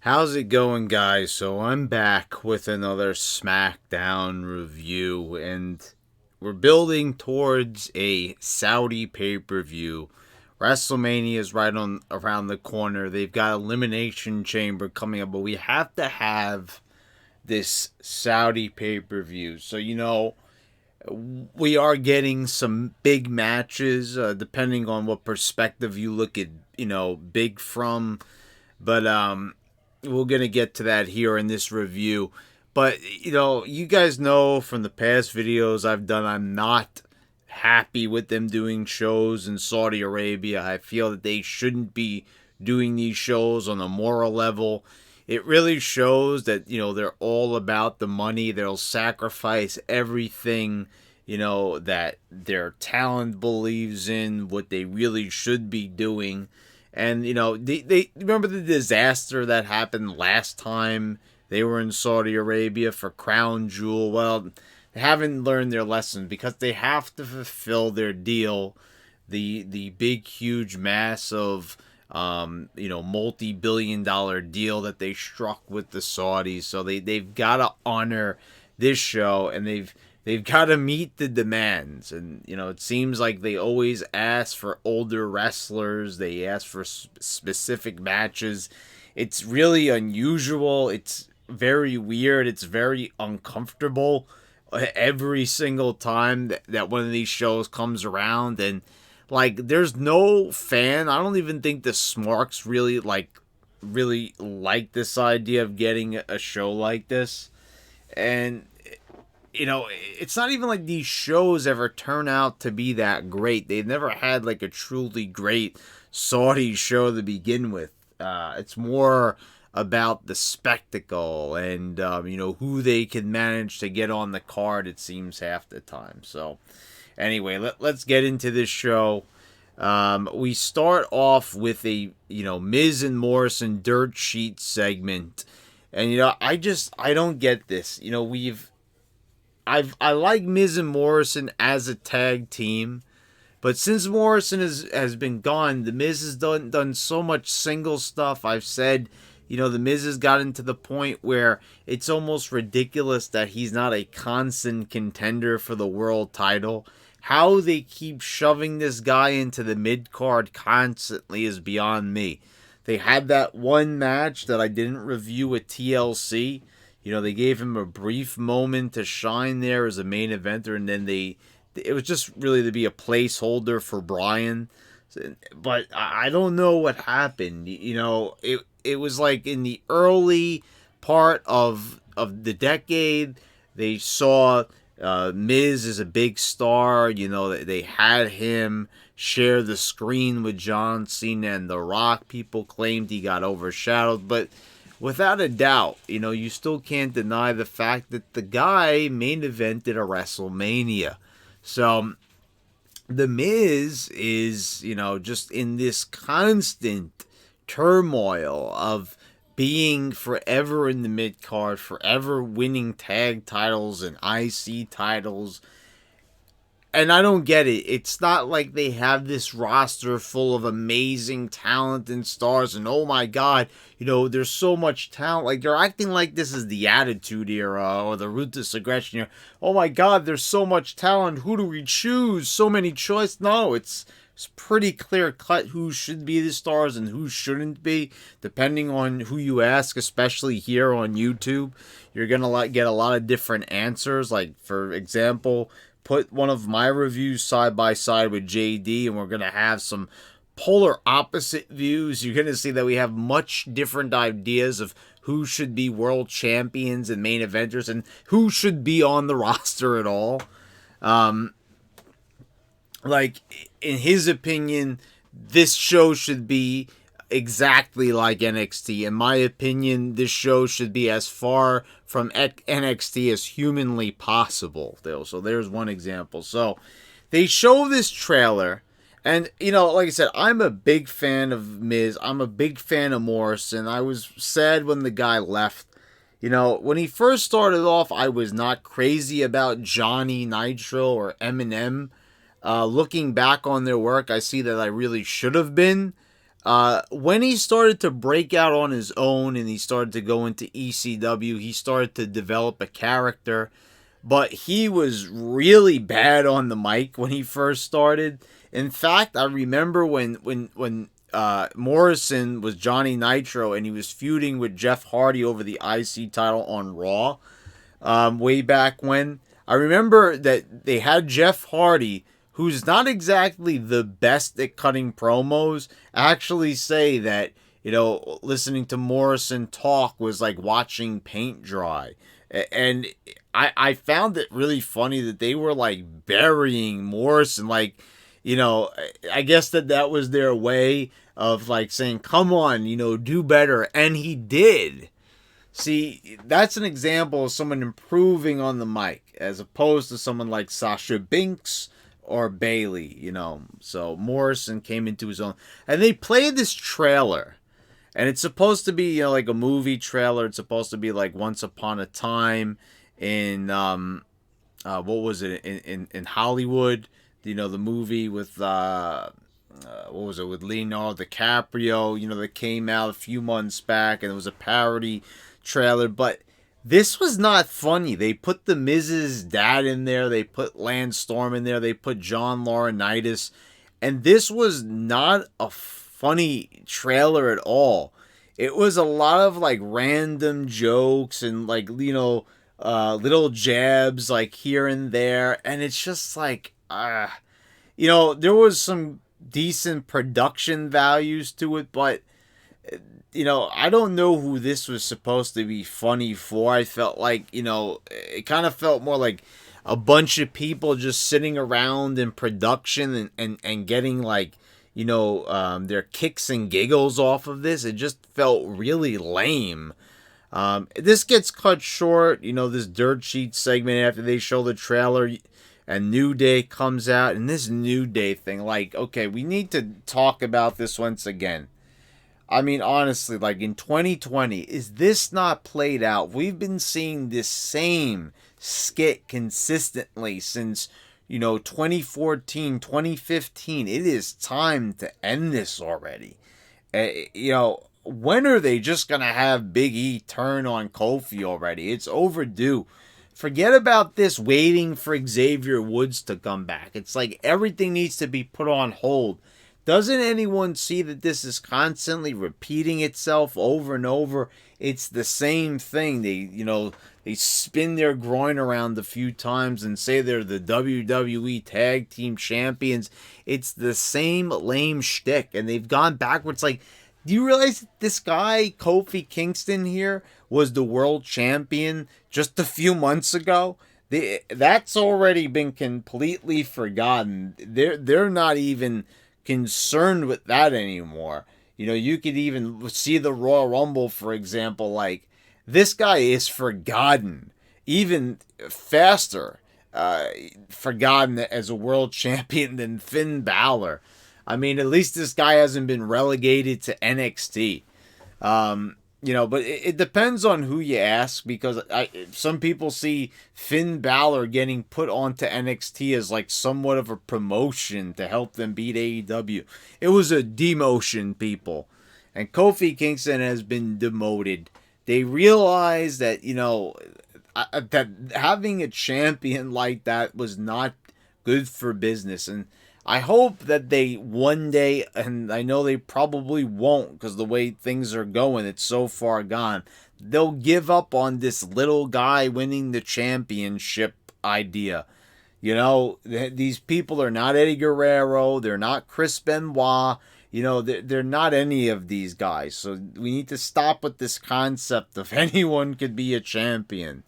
How's it going, guys? So I'm back with another Smackdown review, and we're building towards a Saudi pay-per-view. WrestleMania is right on around the corner. They've got Elimination Chamber coming up, but we have to have this Saudi pay-per-view. So, we are getting some big matches, depending on what perspective you look at, big from. But we're going to get to that here in this review. But, you guys know from the past videos I've done, I'm not happy with them doing shows in Saudi Arabia. I feel that they shouldn't be doing these shows on a moral level. It really shows that, they're all about the money. They'll sacrifice everything, that their talent believes in, what they really should be doing. And, they remember the disaster that happened last time they were in Saudi Arabia for Crown Jewel. Well, they haven't learned their lesson because they have to fulfill their deal, the big, huge, massive, multi-billion-dollar deal that they struck with the Saudis. So they've got to honor this show, and they've got to meet the demands. And, it seems like they always ask for older wrestlers. They ask for specific matches. It's really unusual. It's very weird. It's very uncomfortable every single time that one of these shows comes around. And, there's no fan. I don't even think the Smarks really like this idea of getting a show like this. And it's not even like these shows ever turn out to be that great. They've never had a truly great Saudi show to begin with. It's more about the spectacle and, who they can manage to get on the card, it seems, half the time. So, anyway, let's get into this show. We start off with a, Miz and Morrison dirt sheet segment. And, I don't get this. I like Miz and Morrison as a tag team, but since Morrison has been gone, the Miz has done so much single stuff. I've said, the Miz has gotten to the point where it's almost ridiculous that he's not a constant contender for the world title. How they keep shoving this guy into the mid-card constantly is beyond me. They had that one match that I didn't review at TLC. They gave him a brief moment to shine there as a main eventer, and then it was just really to be a placeholder for Bryan. But I don't know what happened. It was like in the early part of the decade, they saw Miz as a big star. They had him share the screen with John Cena and The Rock. People claimed he got overshadowed, but without a doubt, you still can't deny the fact that the guy main evented a WrestleMania. So, The Miz is, just in this constant turmoil of being forever in the mid-card, forever winning tag titles and IC titles. And I don't get it. It's not like they have this roster full of amazing talent and stars and oh my god, there's so much talent. They're acting like this is the Attitude Era or the Ruthless Aggression Era. Oh my god, there's so much talent. Who do we choose? So many choices. No, it's pretty clear cut who should be the stars and who shouldn't be, depending on who you ask, especially here on YouTube. You're going to get a lot of different answers. For example, put one of my reviews side by side with JD, and we're going to have some polar opposite views. You're going to see that we have much different ideas of who should be world champions and main eventers and who should be on the roster at all. In his opinion, this show should be exactly like NXT. In my opinion, this show should be as far from NXT as humanly possible. So there's one example. So they show this trailer, and, like I said, I'm a big fan of Miz. I'm a big fan of Morrison. I was sad when the guy left. When he first started off, I was not crazy about Johnny Nitro or Eminem. Looking back on their work, I see that I really should have been. when he started to break out on his own and he started to go into ECW, he started to develop a character. But he was really bad on the mic when he first started. In fact, I remember when Morrison was Johnny Nitro and he was feuding with Jeff Hardy over the IC title on Raw, way back when. I remember that they had Jeff Hardy, who's not exactly the best at cutting promos, actually say that, listening to Morrison talk was like watching paint dry. And I found it really funny that they were like burying Morrison. Like, I guess that was their way of like saying, come on, do better. And he did. See, that's an example of someone improving on the mic as opposed to someone like Sasha Banks or Bayley, So Morrison came into his own. And they played this trailer. And it's supposed to be, like a movie trailer. It's supposed to be like Once Upon a Time in, what was it, in Hollywood. The movie with, what was it, with Leonardo DiCaprio, that came out a few months back. And it was a parody trailer. But this was not funny. They put the Miz's dad in there. They put Lance Storm in there. They put John Laurinaitis. And this was not a funny trailer at all. It was a lot of like random jokes and like, little jabs like here and there. And it's just like, there was some decent production values to it, but I don't know who this was supposed to be funny for. I felt like, it kind of felt more like a bunch of people just sitting around in production and getting like, their kicks and giggles off of this. It just felt really lame. This gets cut short, this dirt sheet segment after they show the trailer and New Day comes out. And this New Day thing, like, okay, we need to talk about this once again. I mean, honestly, like in 2020, is this not played out? We've been seeing this same skit consistently since 2014, 2015. It is time to end this already. When are they just going to have Big E turn on Kofi already? It's overdue. Forget about this waiting for Xavier Woods to come back. It's like everything needs to be put on hold. Doesn't anyone see that this is constantly repeating itself over and over? It's the same thing. They spin their groin around a few times and say they're the WWE Tag Team Champions. It's the same lame shtick, and they've gone backwards. Like, do you realize that this guy, Kofi Kingston here, was the world champion just a few months ago? That's already been completely forgotten. They're not even concerned with that anymore. You could even see the Royal Rumble, for example. Like, this guy is forgotten even faster, forgotten as a world champion than Finn Balor. I mean, at least this guy hasn't been relegated to NXT. But it depends on who you ask, because some people see Finn Balor getting put onto NXT as like somewhat of a promotion to help them beat AEW. It was a demotion, people. And Kofi Kingston has been demoted. They realized that, that having a champion like that was not good for business. And I hope that they one day, and I know they probably won't because the way things are going, it's so far gone, they'll give up on this little guy winning the championship idea. These people are not Eddie Guerrero, they're not Chris Benoit, they're not any of these guys. So we need to stop with this concept of anyone could be a champion.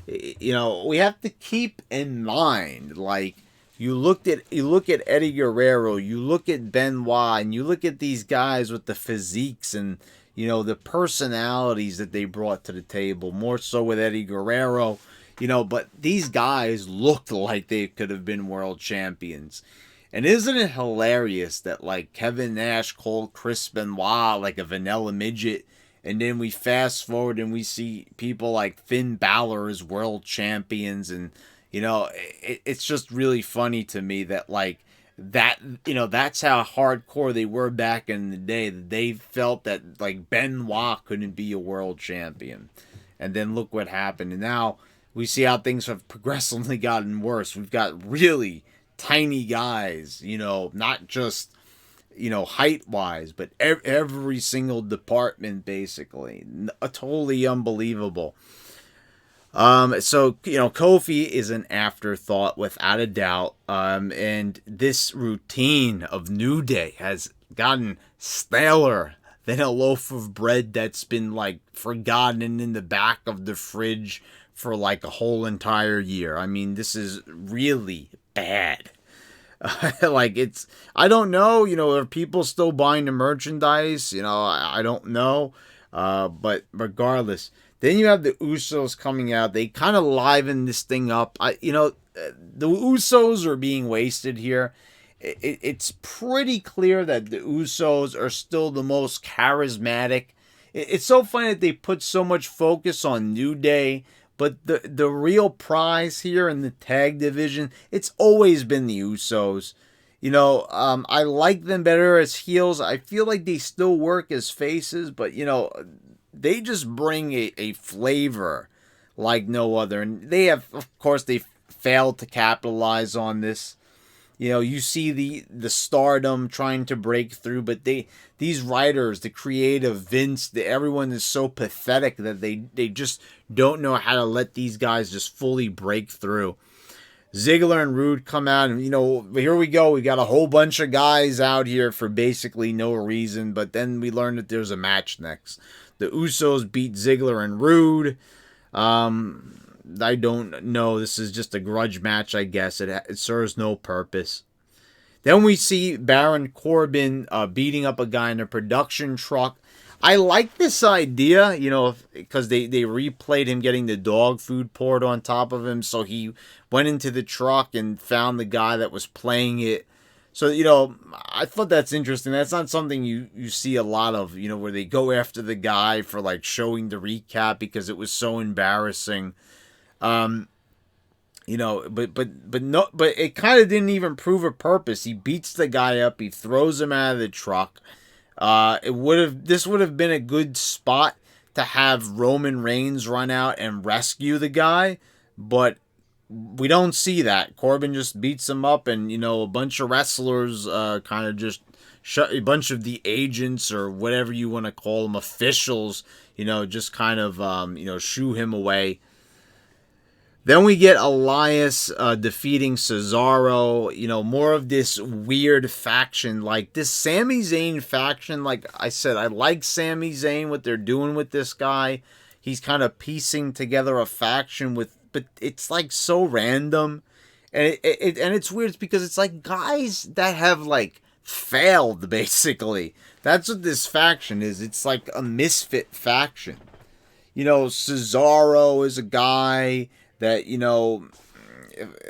We have to keep in mind, like, you look at Eddie Guerrero, you look at Benoit, and you look at these guys with the physiques and, the personalities that they brought to the table, more so with Eddie Guerrero, but these guys looked like they could have been world champions. And isn't it hilarious that, like, Kevin Nash called Chris Benoit like a vanilla midget, and then we fast forward and we see people like Finn Balor as world champions, and it's just really funny to me that, like, that, that's how hardcore they were back in the day. They felt that like Benoit couldn't be a world champion. And then look what happened. And now we see how things have progressively gotten worse. We've got really tiny guys, not just, height wise, but every single department basically. Totally unbelievable. So, Kofi is an afterthought without a doubt. And this routine of New Day has gotten staler than a loaf of bread that's been like forgotten in the back of the fridge for like a whole entire year. I mean, this is really bad. I don't know, are people still buying the merchandise? I don't know. But regardless, then you have the Usos coming out. They kind of liven this thing up. The Usos are being wasted here. It's pretty clear that the Usos are still the most charismatic. It's so funny that they put so much focus on New Day, but the real prize here in the tag division, it's always been the Usos. I like them better as heels. I feel like they still work as faces, but, they just bring a flavor like no other. And they have, of course, they failed to capitalize on this. You see the stardom trying to break through, but these writers, the creative Vince, everyone is so pathetic that they just don't know how to let these guys just fully break through. Ziggler and Rude come out, and here we go. We got a whole bunch of guys out here for basically no reason, but then we learn that there's a match next. The Usos beat Ziggler and Rude. I don't know. This is just a grudge match, I guess. It serves no purpose. Then we see Baron Corbin beating up a guy in a production truck. I like this idea, because they replayed him getting the dog food poured on top of him. So he went into the truck and found the guy that was playing it. So, I thought that's interesting. That's not something you see a lot of, where they go after the guy for like showing the recap because it was so embarrassing. But it kind of didn't even prove a purpose. He beats the guy up. He throws him out of the truck. This would have been a good spot to have Roman Reigns run out and rescue the guy, but we don't see that. Corbin just beats him up, and a bunch of wrestlers kind of just a bunch of the agents or whatever you want to call them, officials, just kind of shoo him away. Then we get Elias defeating Cesaro. More of this weird faction, like this Sami Zayn faction. Like I said, I like Sami Zayn, what they're doing with this guy. He's kind of piecing together a faction but it's like so random, and it's weird because it's like guys that have like failed basically. That's what this faction is. It's like a misfit faction. Cesaro is a guy that,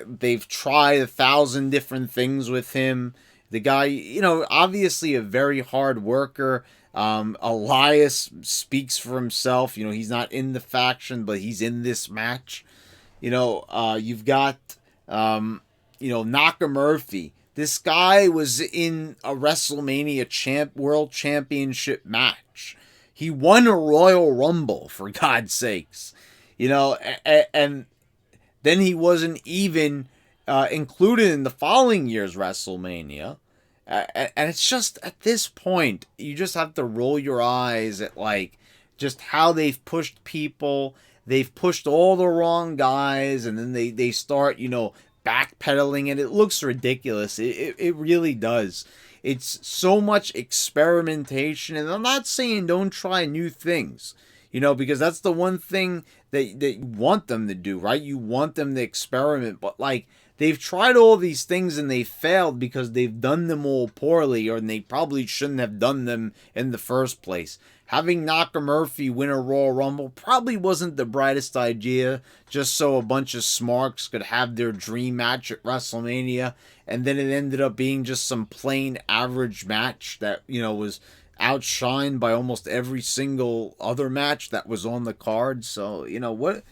they've tried 1,000 different things with him. The guy, obviously a very hard worker. Elias speaks for himself. He's not in the faction, but he's in this match. You've got, Nakamura. This guy was in a WrestleMania World Championship match. He won a Royal Rumble, for God's sakes. And then he wasn't even included in the following year's WrestleMania. And it's just, at this point, you just have to roll your eyes at, like, just how they've pushed people. They've pushed all the wrong guys, and then they start, backpedaling, and it looks ridiculous. It really does. It's so much experimentation, and I'm not saying don't try new things, because that's the one thing that you want them to do, right? You want them to experiment, but like they've tried all these things and they failed because they've done them all poorly, or they probably shouldn't have done them in the first place. Having Nakamura win a Royal Rumble probably wasn't the brightest idea, just so a bunch of smarks could have their dream match at WrestleMania, and then it ended up being just some plain average match that, was outshined by almost every single other match that was on the card. So, what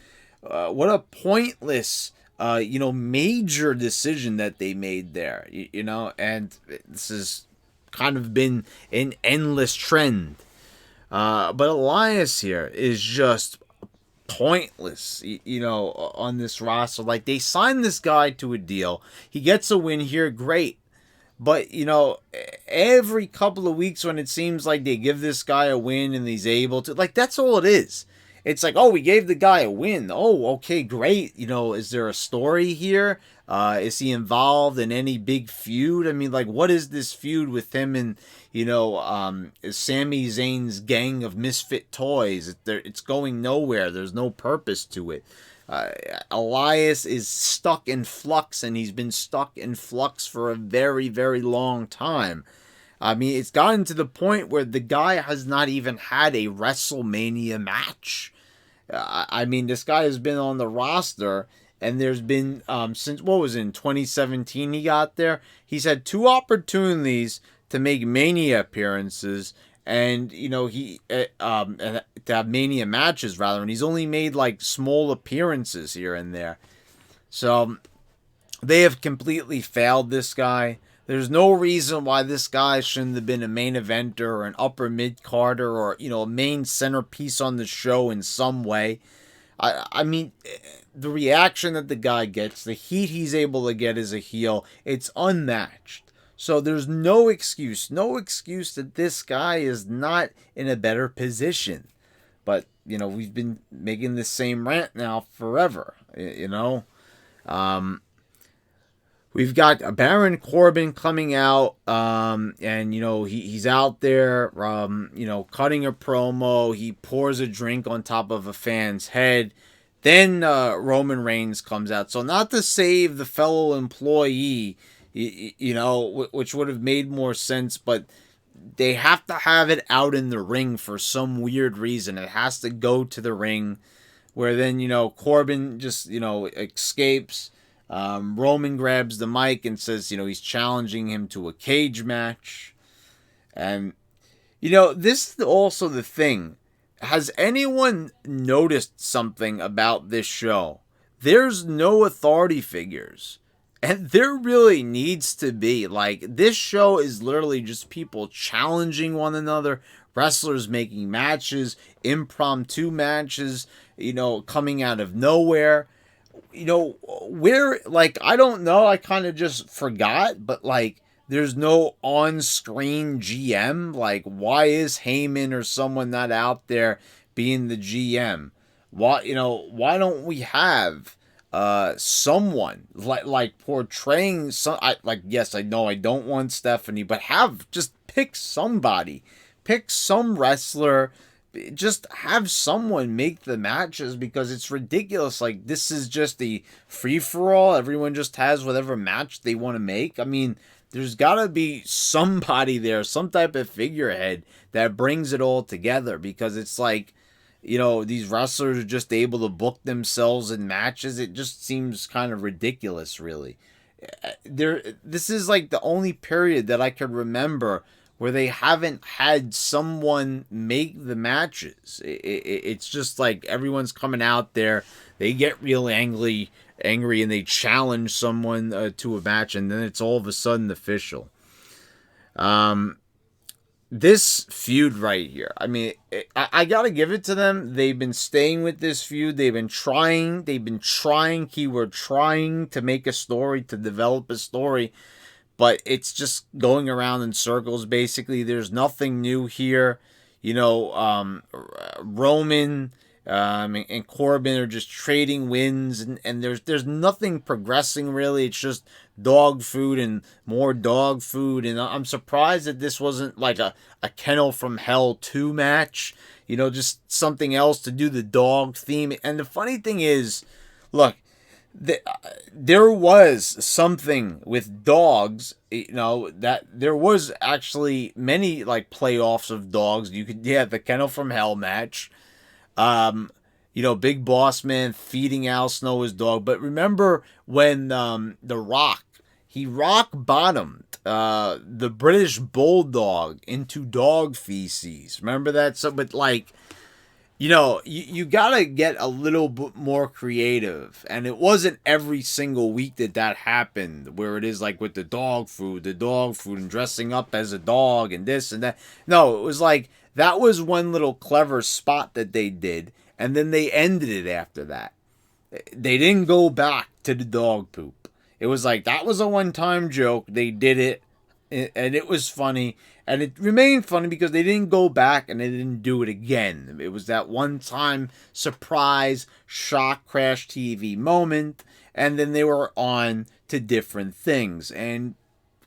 a pointless major decision that they made there, and this has kind of been an endless trend. But Elias here is just pointless, on this roster. Like, they signed this guy to a deal. He gets a win here, great. But, every couple of weeks when it seems like they give this guy a win and he's able to, like, that's all it is. It's like, oh, we gave the guy a win. Oh, okay, great. Is there a story here? Is he involved in any big feud? I mean, like, what is this feud with him and, Sami Zayn's gang of misfit toys? It's going nowhere. There's no purpose to it. Elias is stuck in flux, and he's been stuck in flux for a very, very long time. I mean, it's gotten to the point where the guy has not even had a WrestleMania match. I mean, this guy has been on the roster, and there's been, since, what was it, in 2017 he got there? He's had 2 opportunities to make Mania appearances, and, to have Mania matches, rather, and he's only made, like, small appearances here and there. So, they have completely failed this guy. There's no reason why this guy shouldn't have been a main eventer or an upper mid-carder or, a main centerpiece on the show in some way. I mean, the reaction that the guy gets, the heat he's able to get as a heel, it's unmatched. So there's no excuse that this guy is not in a better position. But, we've been making the same rant now forever, We've got Baron Corbin coming out, and, he's out there, cutting a promo. He pours a drink on top of a fan's head. Then Roman Reigns comes out. So not to save the fellow employee, which would have made more sense, but they have to have it out in the ring for some weird reason. It has to go to the ring, where then, Corbin just, escapes. Roman grabs the mic and says, he's challenging him to a cage match. And, this is also the thing. Has anyone noticed something about this show? There's no authority figures. And there really needs to be. Like, this show is literally just people challenging one another, wrestlers making matches, impromptu matches, coming out of nowhere. Where, like, I don't know, I kind of just forgot, but, like, there's no on-screen GM. Like, why is Heyman or someone not out there being the GM? Why don't we have someone like portraying some, yes, I know I don't want Stephanie, but pick somebody, pick some wrestler. Just have someone make the matches, because it's ridiculous. Like, this is just the free-for-all. Everyone just has whatever match they want to make. I mean, there's got to be somebody there, some type of figurehead that brings it all together, because it's like, these wrestlers are just able to book themselves in matches. It just seems kind of ridiculous, really. This is like the only period that I could remember where they haven't had someone make the matches. It's just like everyone's coming out there, they get real angry, and they challenge someone to a match, and then it's all of a sudden official. This feud right here, I mean, I gotta give it to them. They've been staying with this feud. They've been trying, keyword trying, to make a story, to develop a story. But it's just going around in circles, basically. There's nothing new here. Roman and Corbin are just trading wins, and there's nothing progressing, really. It's just dog food and more dog food. And I'm surprised that this wasn't like a Kennel from Hell 2 match. Just something else to do the dog theme. And the funny thing is, look, there was something with dogs, that there was actually many, like, playoffs of dogs. The Kennel from Hell match, Big Boss Man feeding Al Snow his dog. But remember when The Rock, he rock bottomed the British Bulldog into dog feces. Remember that? So, but like, you gotta get a little bit more creative, and it wasn't every single week that happened. Where it is like with the dog food, and dressing up as a dog, and this and that. No, it was like that was one little clever spot that they did, and then they ended it after that. They didn't go back to the dog poop. It was like that was a one-time joke. They did it, and it was funny, and it remained funny because they didn't go back and they didn't do it again. It was that one-time surprise shock crash TV moment, and then they were on to different things. And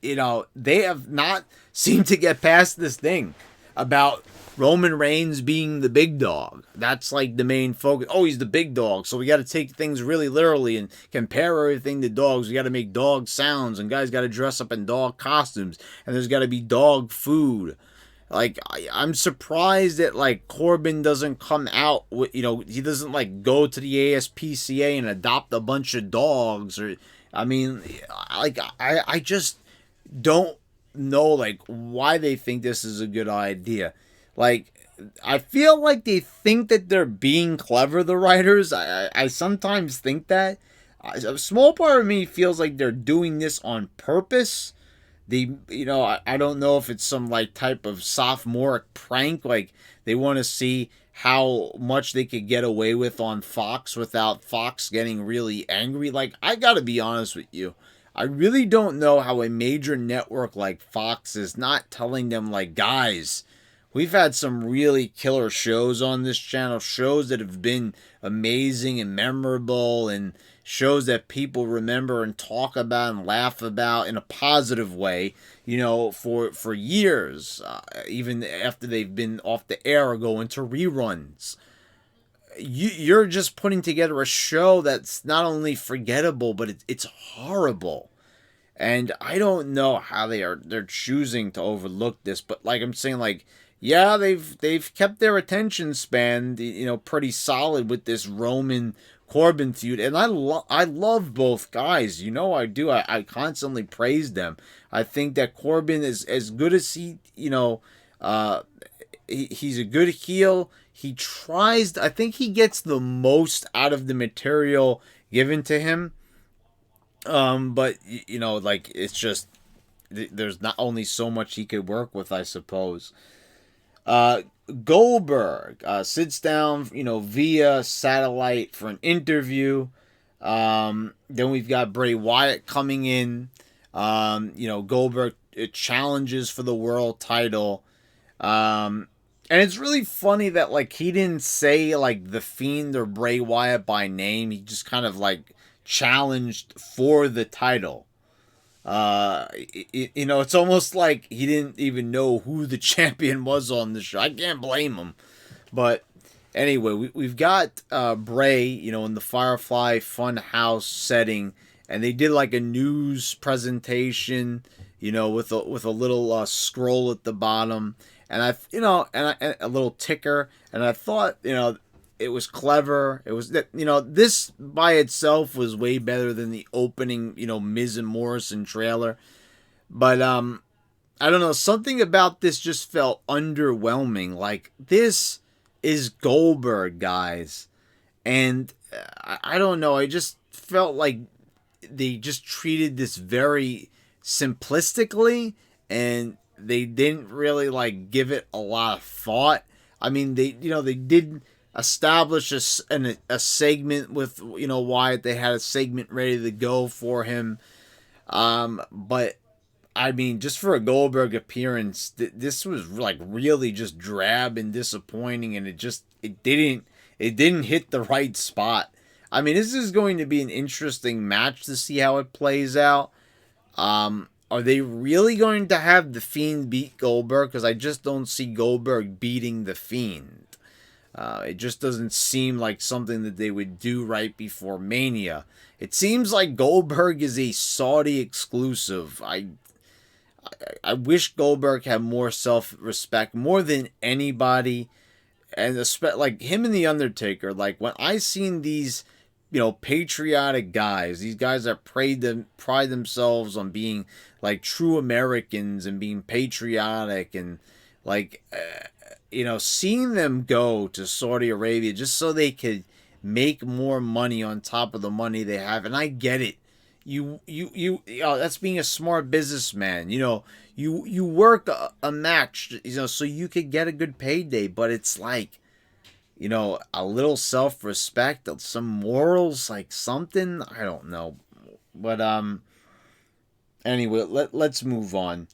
they have not seemed to get past this thing about Roman Reigns being the big dog. That's like the main focus. Oh, he's the big dog, so we got to take things really literally and compare everything to dogs. We got to make dog sounds, and guys got to dress up in dog costumes, and there's got to be dog food. Like, I'm surprised that, like, Corbin doesn't come out with, he doesn't, like, go to the ASPCA and adopt a bunch of dogs. Or, I mean, like, I just don't know, like, why they think this is a good idea. Like, I feel like they think that they're being clever, the writers. I sometimes think that. A small part of me feels like they're doing this on purpose. I don't know if it's some, like, type of sophomoric prank. Like, they want to see how much they could get away with on Fox without Fox getting really angry. Like, I gotta be honest with you. I really don't know how a major network like Fox is not telling them, like, guys, we've had some really killer shows on this channel, shows that have been amazing and memorable, and shows that people remember and talk about and laugh about in a positive way, for years, even after they've been off the air or go into reruns. You're just putting together a show that's not only forgettable, but it's horrible. And I don't know how they're choosing to overlook this, but like I'm saying, like, yeah, they've kept their attention span, pretty solid with this Roman Corbin feud, and I love both guys. I do. I constantly praise them. I think that Corbin is as good as he's a good heel. He tries. I think he gets the most out of the material given to him. But like, it's just there's not only so much he could work with, I suppose. Goldberg sits down, via satellite for an interview. Then we've got Bray Wyatt coming in. Goldberg challenges for the world title. And it's really funny that, like, he didn't say, like, the Fiend or Bray Wyatt by name. He just kind of, like, challenged for the title. It's almost like he didn't even know who the champion was on the show. I can't blame him. But anyway, we've got Bray, in the Firefly Funhouse setting, and they did like a news presentation, with a little scroll at the bottom, and and a little ticker, and I thought, it was clever. It was that, this by itself was way better than the opening, Miz and Morrison trailer. But I don't know, something about this just felt underwhelming. Like, this is Goldberg, guys. And I don't know, I just felt like they just treated this very simplistically, and they didn't really, like, give it a lot of thought. I mean, they did establish a segment with, Wyatt. They had a segment ready to go for him. But, I mean, just for a Goldberg appearance, this was, like, really just drab and disappointing, and it didn't hit the right spot. I mean, this is going to be an interesting match to see how it plays out. Are they really going to have The Fiend beat Goldberg? Because I just don't see Goldberg beating The Fiend. It just doesn't seem like something that they would do right before Mania. It seems like Goldberg is a Saudi exclusive. I wish Goldberg had more self-respect, more than anybody. And like him and The Undertaker, like, when I seen these, patriotic guys, these guys that pride themselves on being, like, true Americans and being patriotic, and, like, seeing them go to Saudi Arabia just so they could make more money on top of the money they have, and I get it. That's being a smart businessman. You work a match, so you could get a good payday, but it's like, a little self-respect, some morals, like something, I don't know. But anyway, let's move on.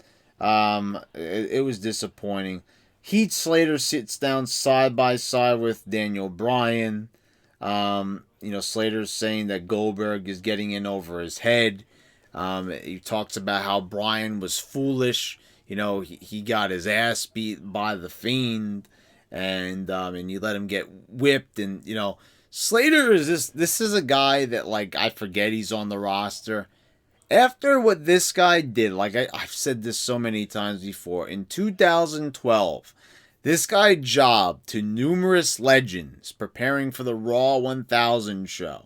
It was disappointing. Heath Slater sits down side by side with Daniel Bryan. Slater's saying that Goldberg is getting in over his head. He talks about how Bryan was foolish. He got his ass beat by the Fiend, and you let him get whipped. And Slater is this is a guy that, like, I forget he's on the roster. After what this guy did, like I've said this so many times before, in 2012, this guy jobbed to numerous legends preparing for the Raw 1000 show.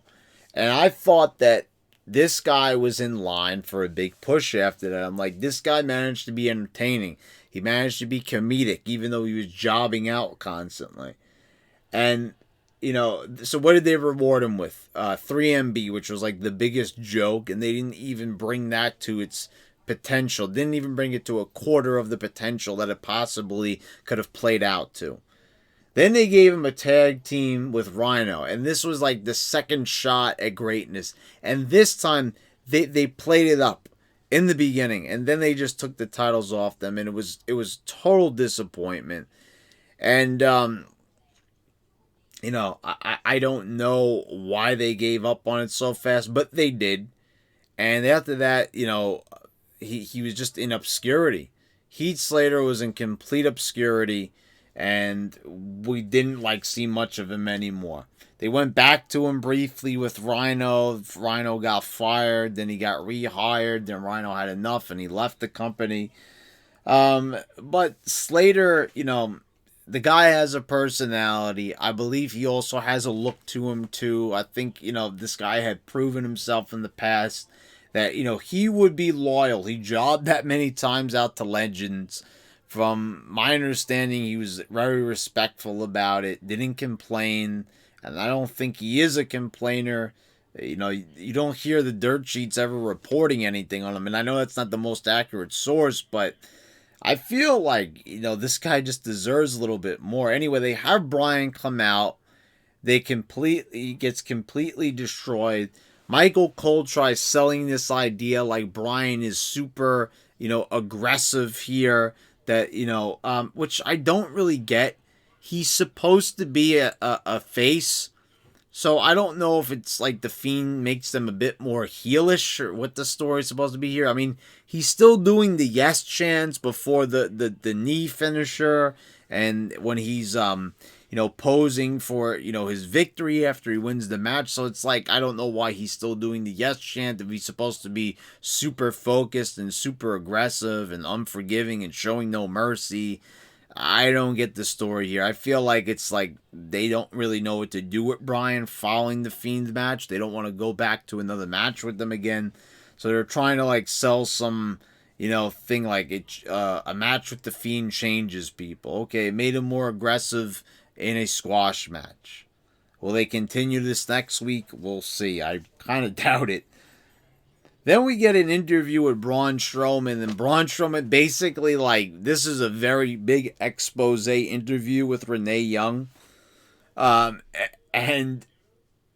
And I thought that this guy was in line for a big push after that. I'm like, this guy managed to be entertaining. He managed to be comedic, even though he was jobbing out constantly. And, so what did they reward him with? 3MB, which was like the biggest joke, and they didn't even bring that to its potential. Didn't even bring it to a quarter of the potential that it possibly could have played out to. Then they gave him a tag team with Rhino, and this was like the second shot at greatness. And this time, they played it up in the beginning, and then they just took the titles off them, and it was total disappointment. And I don't know why they gave up on it so fast, but they did. And after that, he was just in obscurity. Heath Slater was in complete obscurity, and we didn't see much of him anymore. They went back to him briefly with Rhino. Rhino got fired, then he got rehired, then Rhino had enough and he left the company. But Slater, the guy has a personality. I believe he also has a look to him too. I think, this guy had proven himself in the past that, he would be loyal. He jobbed that many times out to legends. From my understanding, he was very respectful about it, didn't complain, and I don't think he is a complainer. You don't hear the dirt sheets ever reporting anything on him, and I know that's not the most accurate source, but I feel like, this guy just deserves a little bit more. Anyway, they have Bryan come out. He gets completely destroyed. Michael Cole tries selling this idea like Bryan is super, aggressive here. That, which I don't really get. He's supposed to be a face. So I don't know if it's like the Fiend makes them a bit more heelish or what the story's supposed to be here. I mean, he's still doing the yes chants before the knee finisher, and when he's posing for his victory after he wins the match. So it's like, I don't know why he's still doing the yes chant if he's supposed to be super focused and super aggressive and unforgiving and showing no mercy. I don't get the story here. I feel like it's like they don't really know what to do with Bryan following the Fiend match. They don't want to go back to another match with them again. So they're trying to sell some, thing like a match with the Fiend changes people. Okay, it made him more aggressive in a squash match. Will they continue this next week? We'll see. I kind of doubt it. Then we get an interview with Braun Strowman, and Braun Strowman basically, this is a very big expose interview with Renee Young. And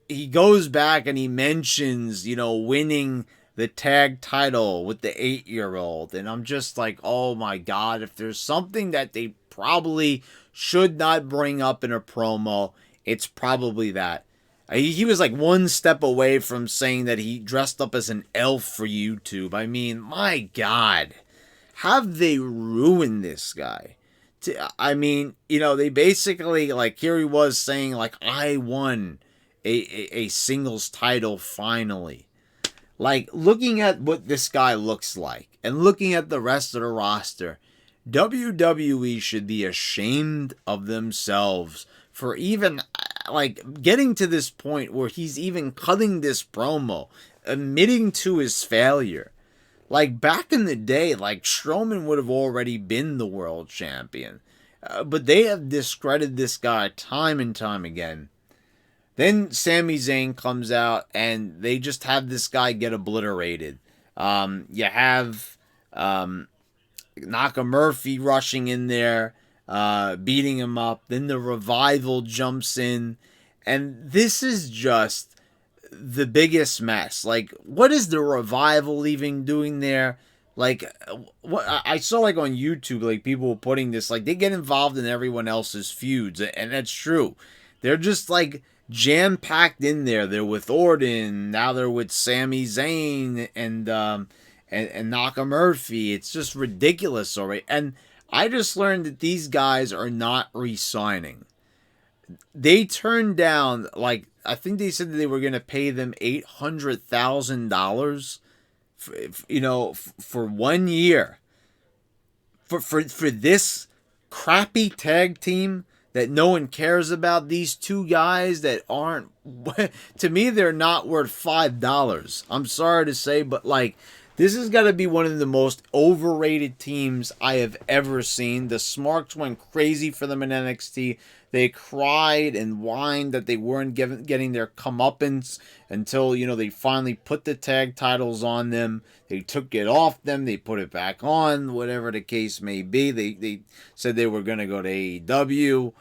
he goes back and he mentions, winning the tag title with the 8-year-old. And I'm just like, oh my God, if there's something that they probably should not bring up in a promo, it's probably that. He was one step away from saying that he dressed up as an elf for YouTube. I mean, my God, have they ruined this guy? I mean, they basically, here he was saying, I won a singles title finally. Looking at what this guy looks like and looking at the rest of the roster, WWE should be ashamed of themselves for even getting to this point where he's even cutting this promo, admitting to his failure. Back in the day, Strowman would have already been the world champion. But they have discredited this guy time and time again. Then Sami Zayn comes out and they just have this guy get obliterated. You have Nakamurphy rushing in there, beating him up. Then the Revival jumps in. And this is just the biggest mess. Like, what is the Revival even doing there? Like, what I saw, like, on YouTube, like, people putting this, like, they get involved in everyone else's feuds, and that's true. They're just, like, jam-packed in there. They're with Orton, now they're with Sami Zayn, and Nakamurphy. It's just ridiculous already. And I just learned that these guys are not re-signing. They turned down, like, I think they said that they were going to pay them $800,000 for 1 year for this crappy tag team that no one cares about. These two guys that aren't, to me, they're not worth $5. I'm sorry to say, but like, this has got to be one of the most overrated teams I have ever seen. The Smarks went crazy for them in NXT. They cried and whined that they weren't getting their comeuppance until, they finally put the tag titles on them. They took it off them. They put it back on, whatever the case may be. They said they were going to go to AEW.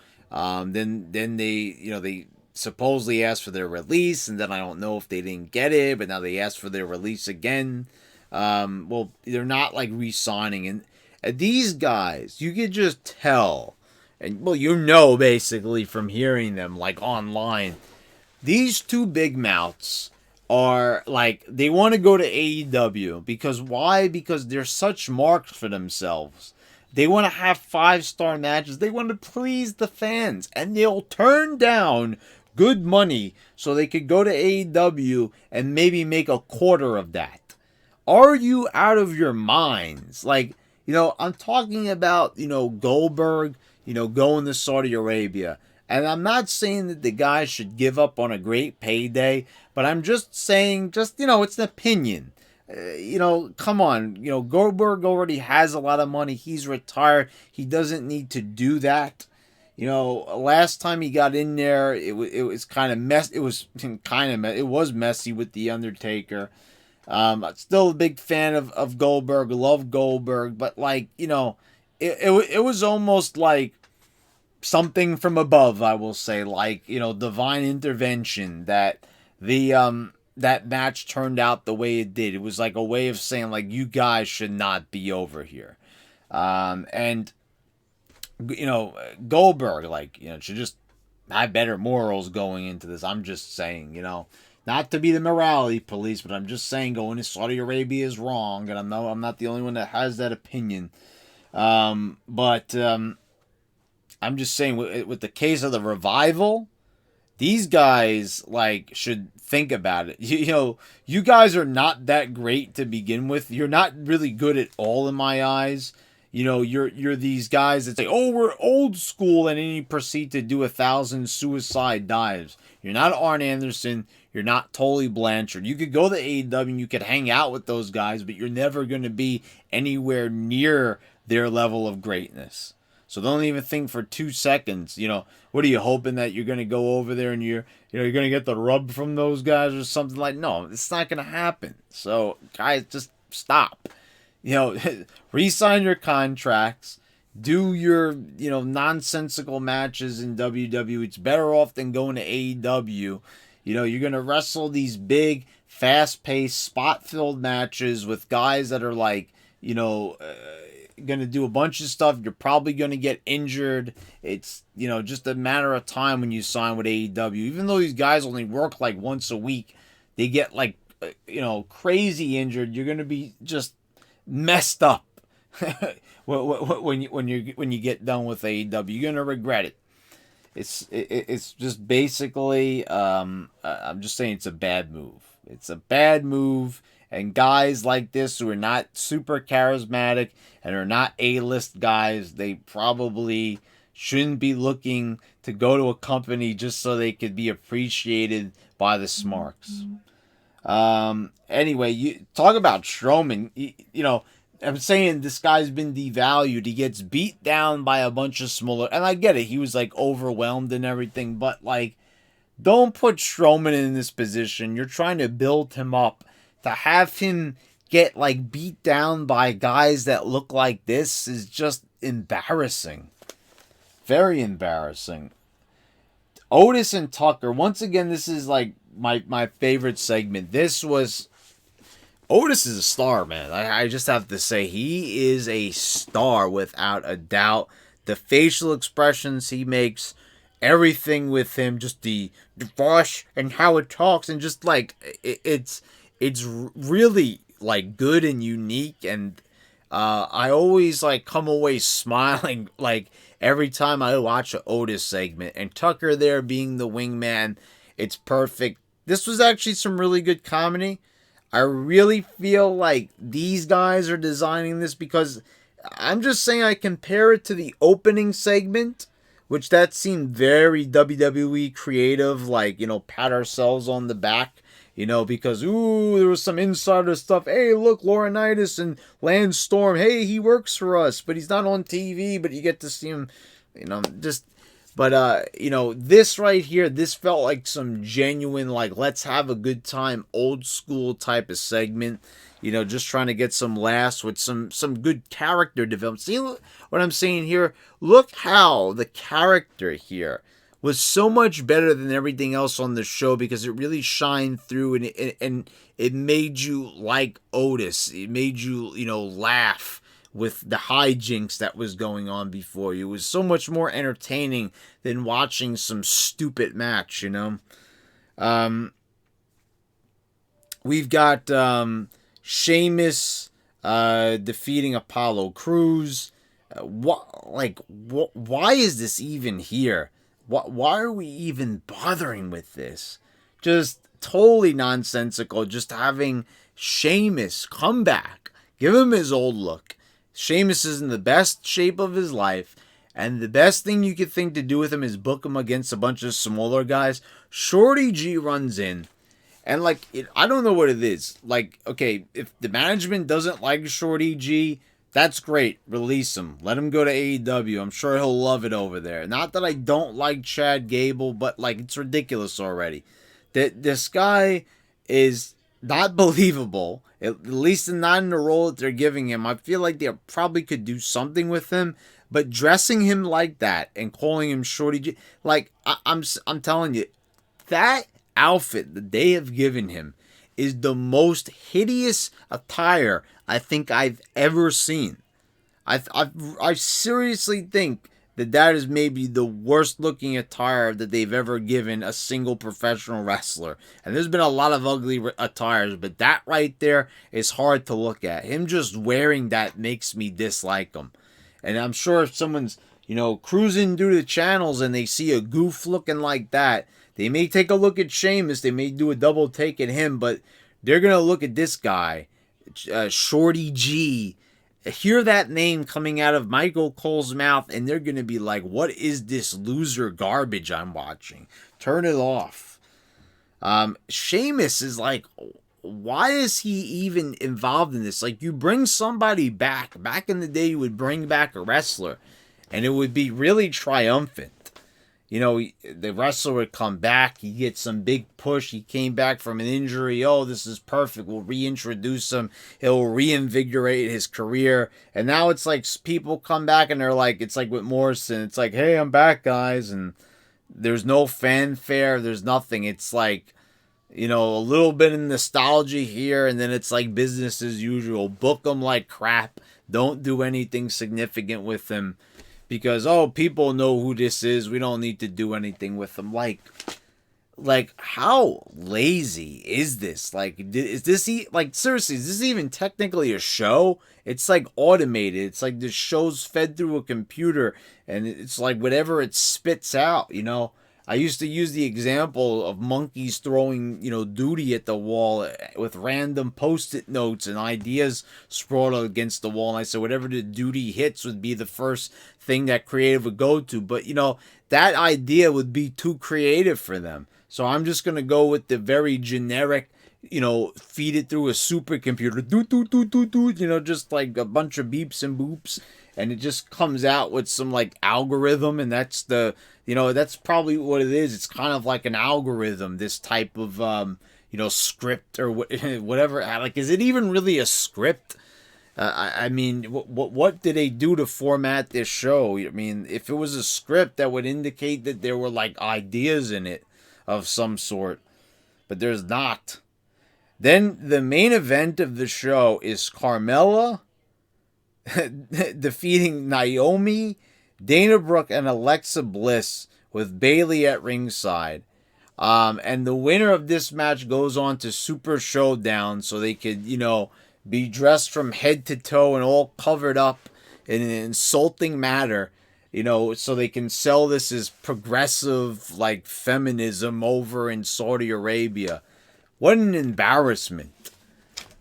Then they supposedly asked for their release, and then I don't know if they didn't get it, but now they asked for their release again. Well, they're not like re-signing, and these guys, you could just tell, and well, basically from hearing them like online, these two big mouths are like, they want to go to AEW because why? Because they're such marks for themselves. They want to have 5-star matches. They want to please the fans, and they'll turn down good money so they could go to AEW and maybe make a quarter of that. Are you out of your minds? Like, I'm talking about, Goldberg, going to Saudi Arabia. And I'm not saying that the guy should give up on a great payday, but I'm just saying, it's an opinion. Come on. Goldberg already has a lot of money. He's retired. He doesn't need to do that. Last time he got in there, it was kind of messy. It was messy with The Undertaker. I'm still a big fan of Goldberg. Love Goldberg, but like, it was almost like something from above, I will say, like, divine intervention that that match turned out the way it did. It was like a way of saying, like, you guys should not be over here. And Goldberg, like, should just have better morals going into this. I'm just saying, not to be the morality police, but I'm just saying going to Saudi Arabia is wrong, and I'm not the only one that has that opinion. But I'm just saying, with the case of the Revival, these guys, like, should think about it. You guys are not that great to begin with. You're not really good at all in my eyes. You're these guys that say, oh, we're old school, and then you proceed to do 1,000 suicide dives. You're not Arn Anderson. You're not Tully Blanchard. You could go to AEW and you could hang out with those guys, but you're never going to be anywhere near their level of greatness. So don't even think for 2 seconds, what are you hoping that you're going to go over there and you're going to get the rub from those guys or something like, no, it's not going to happen. So guys, just stop. Re-sign your contracts, do your, nonsensical matches in WWE. It's better off than going to AEW. You're going to wrestle these big, fast-paced, spot-filled matches with guys that are like, going to do a bunch of stuff. You're probably going to get injured. It's, just a matter of time when you sign with AEW. Even though these guys only work like once a week, they get like, crazy injured. You're going to be just messed up when you get done with AEW. You're going to regret it. It's just basically, I'm just saying it's a bad move. It's a bad move, and guys like this who are not super charismatic and are not A-list guys, they probably shouldn't be looking to go to a company just so they could be appreciated by the Smarks. Anyway, you talk about Strowman. I'm saying this guy's been devalued. He gets beat down by a bunch of smaller, and I get it. He was like overwhelmed and everything, but like, don't put Strowman in this position. You're trying to build him up. To have him get like beat down by guys that look like this is just embarrassing. Very embarrassing. Otis and Tucker. Once again, this is like my favorite segment. This was Otis is a star, man. I just have to say, he is a star without a doubt. The facial expressions he makes, everything with him, just the voice and how it talks, and just like it's really like good and unique. And I always like come away smiling like every time I watch an Otis segment. And Tucker there being the wingman, it's perfect. This was actually some really good comedy. I really feel like these guys are designing this, because I'm just saying, I compare it to the opening segment, which that seemed very WWE creative, like, you know, pat ourselves on the back, you know, because, ooh, there was some insider stuff. Hey, look, Laurinaitis and Lance Storm. Hey, he works for us, but he's not on TV, but you get to see him, you know, just... But, you know, this right here, this felt like some genuine, like, let's have a good time, old school type of segment. You know, just trying to get some laughs with some good character development. See what I'm saying here? Look how the character here was so much better than everything else on the show, because it really shined through, and it made you like Otis. It made you, you know, laugh with the hijinks that was going on before you. It was so much more entertaining than watching some stupid match, you know. We've got Sheamus defeating Apollo Crews. Why is this even here? Why are we even bothering with this? Just totally nonsensical. Just having Sheamus come back, give him his old look. Sheamus is in the best shape of his life, and the best thing you could think to do with him is book him against a bunch of smaller guys. Shorty G runs in, and like, I don't know what it is. Like, okay, if the management doesn't like Shorty G, that's great. Release him. Let him go to AEW. I'm sure he'll love it over there. Not that I don't like Chad Gable, but like, it's ridiculous already. This guy is not believable, at least not in the role that they're giving him. I feel like they probably could do something with him, but dressing him like that and calling him Shorty G, like, I'm telling you, that outfit that they have given him is the most hideous attire I think I've ever seen. I seriously think that is maybe the worst looking attire that they've ever given a single professional wrestler. And there's been a lot of ugly attires, but that right there is hard to look at. Him just wearing that makes me dislike him. And I'm sure if someone's, you know, cruising through the channels and they see a goof looking like that, they may take a look at Sheamus, they may do a double take at him, but they're going to look at this guy, Shorty G, hear that name coming out of Michael Cole's mouth, and they're going to be like, what is this loser garbage I'm watching? Turn it off. Sheamus is like, why is he even involved in this? Like, you bring somebody back in the day, you would bring back a wrestler, and it would be really triumphant. You know, the wrestler would come back, he gets some big push, he came back from an injury, oh, this is perfect, we'll reintroduce him, he'll reinvigorate his career. And now it's like people come back and they're like, it's like with Morrison, it's like, hey, I'm back, guys, and there's no fanfare, there's nothing. It's like, you know, a little bit of nostalgia here, and then it's like business as usual. Book them like crap, don't do anything significant with them, because, oh, people know who this is, we don't need to do anything with them. Like, how lazy is this? Like, is this, like, seriously, is this even technically a show? It's like automated. It's like the show's fed through a computer, and it's like whatever it spits out, you know? I used to use the example of monkeys throwing, you know, duty at the wall with random post-it notes and ideas sprawled against the wall. And I said, whatever the duty hits would be the first thing that creative would go to. But, you know, that idea would be too creative for them. So I'm just going to go with the very generic, feed it through a supercomputer, do do do do do, just like a bunch of beeps and boops, and it just comes out with some like algorithm, and that's probably what it is. It's kind of like an algorithm, this type of script or whatever. Like, is it even really a script? I mean, what did they do to format this show? I mean, if it was a script, that would indicate that there were like ideas in it of some sort, but there's not. Then the main event of the show is Carmella defeating Naomi, Dana Brooke, and Alexa Bliss with Bayley at ringside. And the winner of this match goes on to Super Showdown so they could, be dressed from head to toe and all covered up in an insulting manner, so they can sell this as progressive, like, feminism over in Saudi Arabia. What an embarrassment.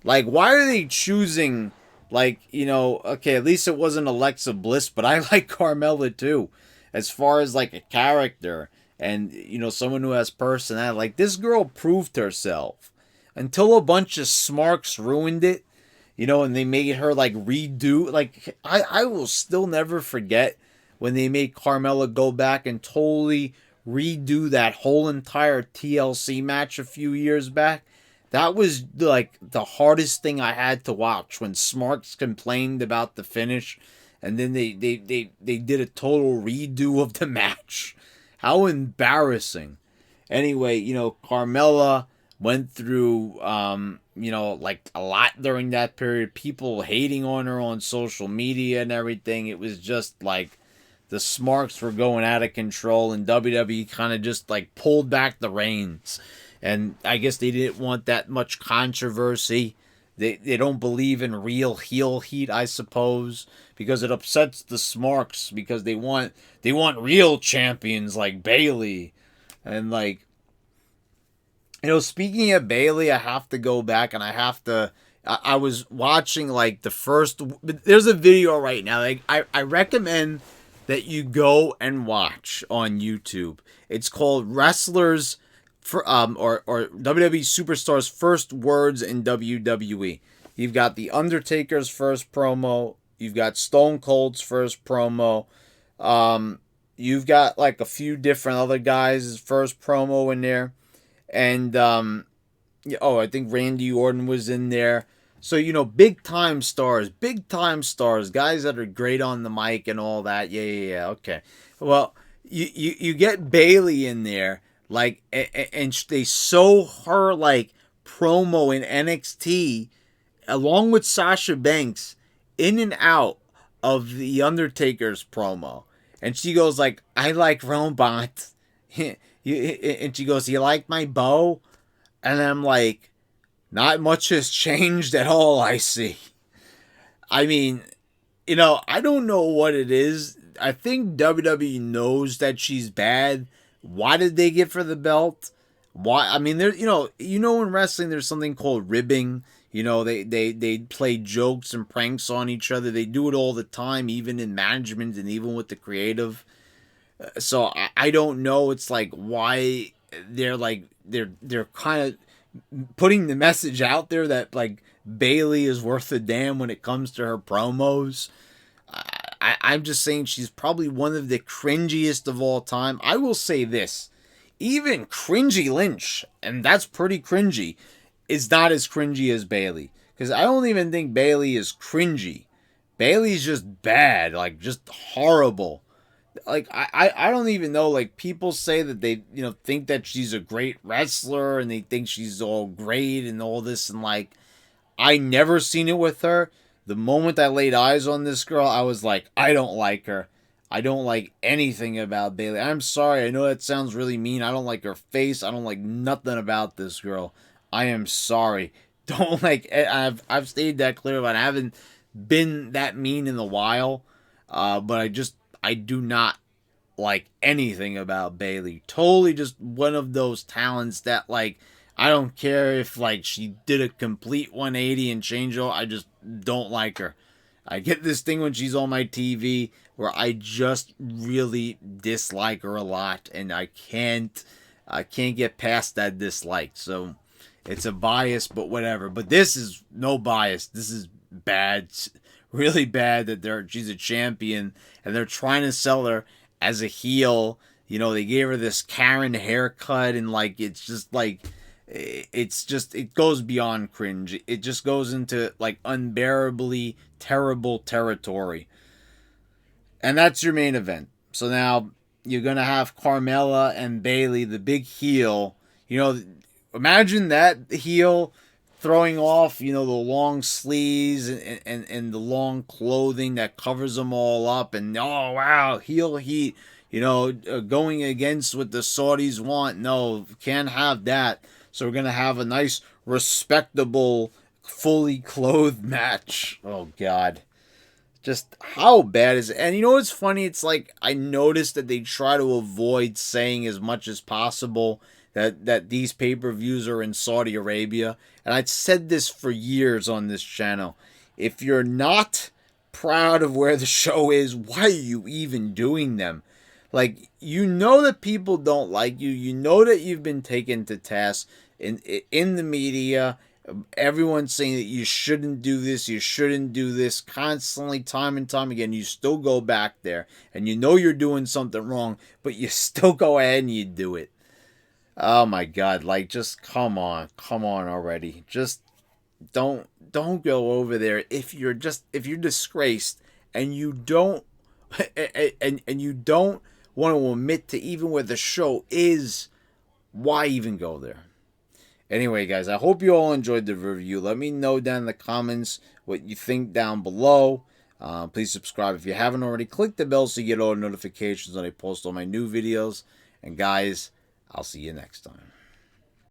Like, why are they choosing, like, okay, at least it wasn't Alexa Bliss, but I like Carmella too, as far as, like, a character and, someone who has personality. Like, this girl proved herself until a bunch of smarks ruined it, and they made her, like, redo. Like, I will still never forget when they made Carmella go back and totally redo that whole entire TLC match a few years back. That was like the hardest thing I had to watch, when Smarks complained about the finish, and then they did a total redo of the match. How embarrassing. Anyway, Carmella went through like a lot during that period. People hating on her on social media and everything. It was just like the Smarks were going out of control, and WWE kind of just like pulled back the reins. And I guess they didn't want that much controversy. They don't believe in real heel heat, I suppose, because it upsets the Smarks, because they want real champions like Bayley. And like, speaking of Bayley, I have to go back and I was watching like the first, there's a video right now. Like, I recommend that you go and watch on YouTube. It's called Wrestlers or WWE Superstars First Words in WWE. You've got The Undertaker's first promo. You've got Stone Cold's first promo. You've got like a few different other guys' first promo in there. And I think Randy Orton was in there. So, big time stars, guys that are great on the mic and all that. Yeah. Okay. Well, you get Bayley in there, like, and they sew her like promo in NXT along with Sasha Banks in and out of the Undertaker's promo, and she goes like, "I like robots," and she goes, "You like my bow?" And I'm like, not much has changed at all, I see. I mean, I don't know what it is. I think WWE knows that she's bad. Why did they give her the belt? Why? I mean, there, in wrestling, there's something called ribbing. They play jokes and pranks on each other. They do it all the time, even in management and even with the creative. So I don't know. It's like, why they're kind of putting the message out there that like Bayley is worth a damn when it comes to her promos. I'm just saying she's probably one of the cringiest of all time. I will say this, even Cringy Lynch, and that's pretty cringy, is not as cringy as Bayley. Because I don't even think Bayley is cringy. Bayley's just bad, like just horrible. Like, I don't even know, like, people say that they, think that she's a great wrestler and they think she's all great and all this, and like, I never seen it with her. The moment I laid eyes on this girl, I was like, I don't like her. I don't like anything about Bayley. I'm sorry, I know that sounds really mean. I don't like her face. I don't like nothing about this girl. I am sorry. Don't like, I've stated that clear, but I haven't been that mean in a while. But I do not like anything about Bayley. Totally just one of those talents that, like, I don't care if, like, she did a complete 180 and change all. I just don't like her. I get this thing when she's on my TV where I just really dislike her a lot, and I can't get past that dislike. So it's a bias, but whatever. But this is no bias. This is bad, really bad that she's a champion and they're trying to sell her as a heel. You know, they gave her this Karen haircut and like it's just like it goes beyond cringe. It just goes into like unbearably terrible territory. And that's your main event. So now you're going to have Carmella and Bayley, the big heel. You know, imagine that heel throwing off, you know, the long sleeves and the long clothing that covers them all up. And, oh, wow, heel heat, you know, going against what the Saudis want. No, can't have that. So we're going to have a nice, respectable, fully clothed match. Oh, God. Just how bad is it? And you know what's funny? It's like I noticed that they try to avoid saying as much as possible that these pay-per-views are in Saudi Arabia. And I've said this for years on this channel. If you're not proud of where the show is, why are you even doing them? Like, you know that people don't like you. You know that you've been taken to task in the media. Everyone's saying that you shouldn't do this, you shouldn't do this, constantly, time and time again. You still go back there, and you know you're doing something wrong, but you still go ahead and you do it. Oh my God, like, just come on already. Just don't go over there if you're disgraced and you don't and you don't want to admit to even where the show is. Why even go there? Anyway, guys, I hope you all enjoyed the review. Let me know down in the comments what you think down below. Please subscribe if you haven't already. Click the bell so you get all the notifications when I post all my new videos. And guys, I'll see you next time.